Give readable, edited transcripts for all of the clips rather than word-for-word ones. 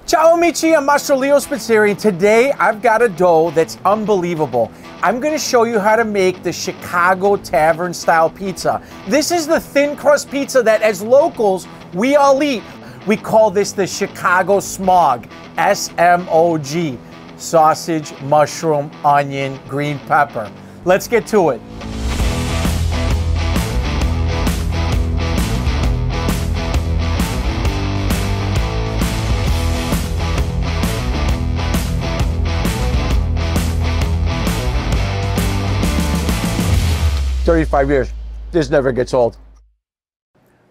Ciao amici, I'm Master Leo Spizzirri, and today I've got a dough that's unbelievable. I'm going to show you how to make the Chicago Tavern-style pizza. This is the thin crust pizza that as locals, we all eat. We call this the Chicago S.M.O.G, S-M-O-G. Sausage, mushroom, onion, green pepper. Let's get to it. "35 years, this never gets old."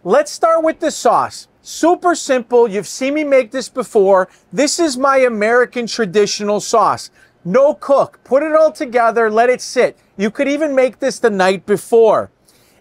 Let's start with the sauce. Super simple, you've seen me make this before. This is my American traditional sauce. No cook, put it all together, let it sit. You could even make this the night before.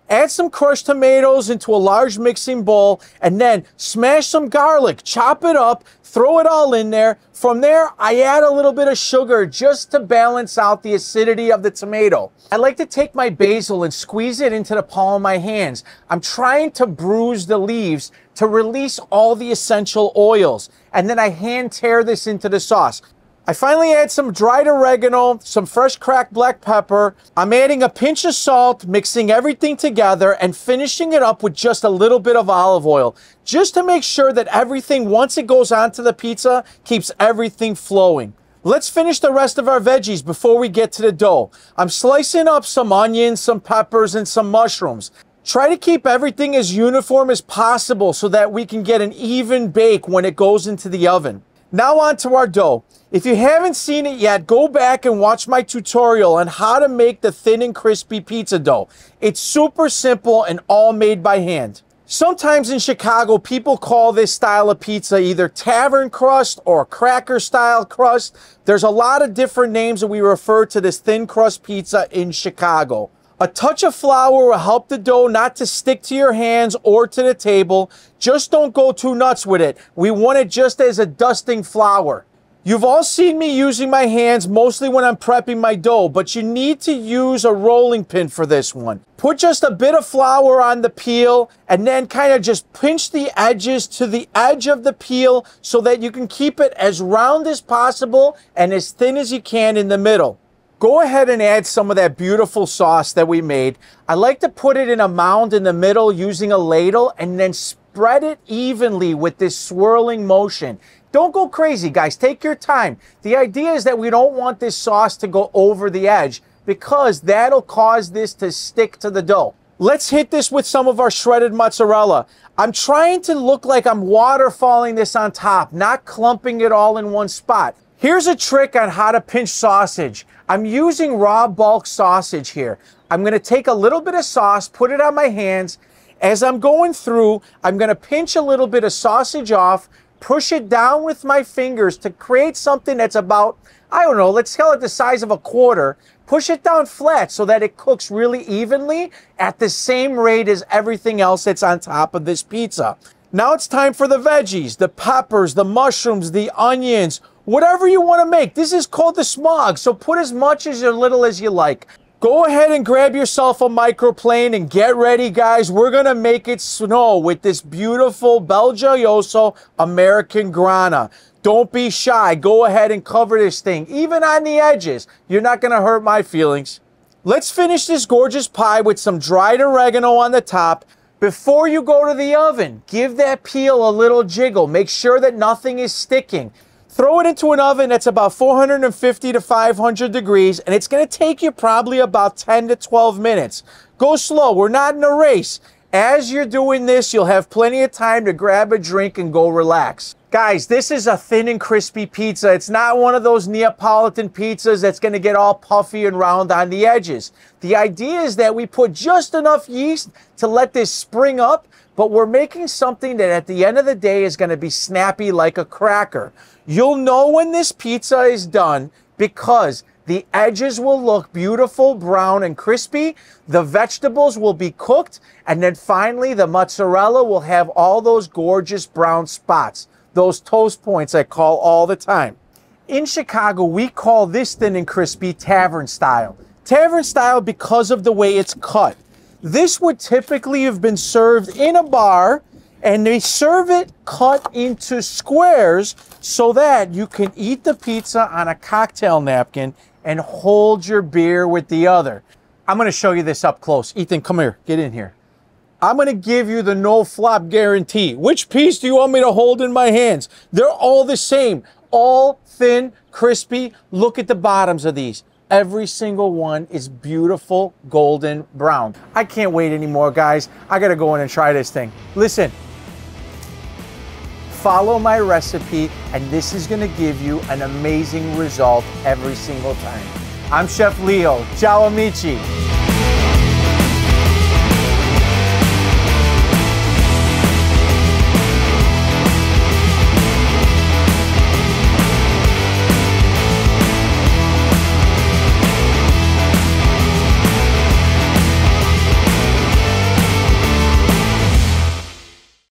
Add some crushed tomatoes into a large mixing bowl and then smash some garlic, chop it up, throw it all in there. From there, I add a little bit of sugar just to balance out the acidity of the tomato. I like to take my basil and squeeze it into the palm of my hands. I'm trying to bruise the leaves to release all the essential oils. And then I hand tear this into the sauce. I finally add some dried oregano, some fresh cracked black pepper. I'm adding a pinch of salt, mixing everything together and finishing it up with just a little bit of olive oil, just to make sure that everything, once it goes onto the pizza, keeps everything flowing. Let's finish the rest of our veggies before we get to the dough. I'm slicing up some onions, some peppers, and some mushrooms. Try to keep everything as uniform as possible so that we can get an even bake when it goes into the oven. Now on to our dough. If you haven't seen it yet, go back and watch my tutorial on how to make the thin and crispy pizza dough. It's super simple and all made by hand. Sometimes in Chicago, people call this style of pizza either tavern crust or cracker style crust. There's a lot of different names that we refer to this thin crust pizza in Chicago. A touch of flour will help the dough not to stick to your hands or to the table. Just don't go too nuts with it. We want it just as a dusting flour. You've all seen me using my hands mostly when I'm prepping my dough, but you need to use a rolling pin for this one. Put just a bit of flour on the peel and then kind of just pinch the edges to the edge of the peel so that you can keep it as round as possible and as thin as you can in the middle. Go ahead and add some of that beautiful sauce that we made. I like to put it in a mound in the middle using a ladle and then spread it evenly with this swirling motion. Don't go crazy, guys. Take your time. The idea is that we don't want this sauce to go over the edge because that'll cause this to stick to the dough. Let's hit this with some of our shredded mozzarella. I'm trying to look like I'm waterfalling this on top, not clumping it all in one spot. Here's a trick on how to pinch sausage. I'm using raw bulk sausage here. I'm going to take a little bit of sauce, put it on my hands. As I'm going through, I'm going to pinch a little bit of sausage off, push it down with my fingers to create something that's about, I don't know, let's call it the size of a quarter. Push it down flat so that it cooks really evenly at the same rate as everything else that's on top of this pizza. Now it's time for the veggies, the peppers, the mushrooms, the onions, whatever you want to make. This is called the S.M.O.G, so put as much as or little as you like. Go ahead and grab yourself a microplane and get ready, guys. We're going to make it snow with this beautiful Bel Gioioso American Grana. Don't be shy. Go ahead and cover this thing, even on the edges. You're not going to hurt my feelings. Let's finish this gorgeous pie with some dried oregano on the top. Before you go to the oven, give that peel a little jiggle. Make sure that nothing is sticking. Throw it into an oven that's about 450 to 500 degrees, and it's going to take you probably about 10 to 12 minutes. Go slow. We're not in a race. As you're doing this, you'll have plenty of time to grab a drink and go relax. Guys, this is a thin and crispy pizza. It's not one of those Neapolitan pizzas that's going to get all puffy and round on the edges. The idea is that we put just enough yeast to let this spring up, but we're making something that at the end of the day is going to be snappy like a cracker. You'll know when this pizza is done because the edges will look beautiful, brown and crispy. The vegetables will be cooked. And then finally, the mozzarella will have all those gorgeous brown spots, those toast points I call all the time. In Chicago, we call this thin and crispy tavern style. Tavern style because of the way it's cut. This would typically have been served in a bar And they serve it cut into squares so that you can eat the pizza on a cocktail napkin and hold your beer with the other. I'm gonna show you this up close. Ethan, come here, get in here. I'm gonna give you the no flop guarantee. Which piece do you want me to hold in my hands? They're all the same, all thin, crispy. Look at the bottoms of these. Every single one is beautiful golden brown. I can't wait anymore, guys. I gotta go in and try this thing. Listen, follow my recipe, and this is gonna give you an amazing result every single time. I'm Chef Leo. Ciao, amici.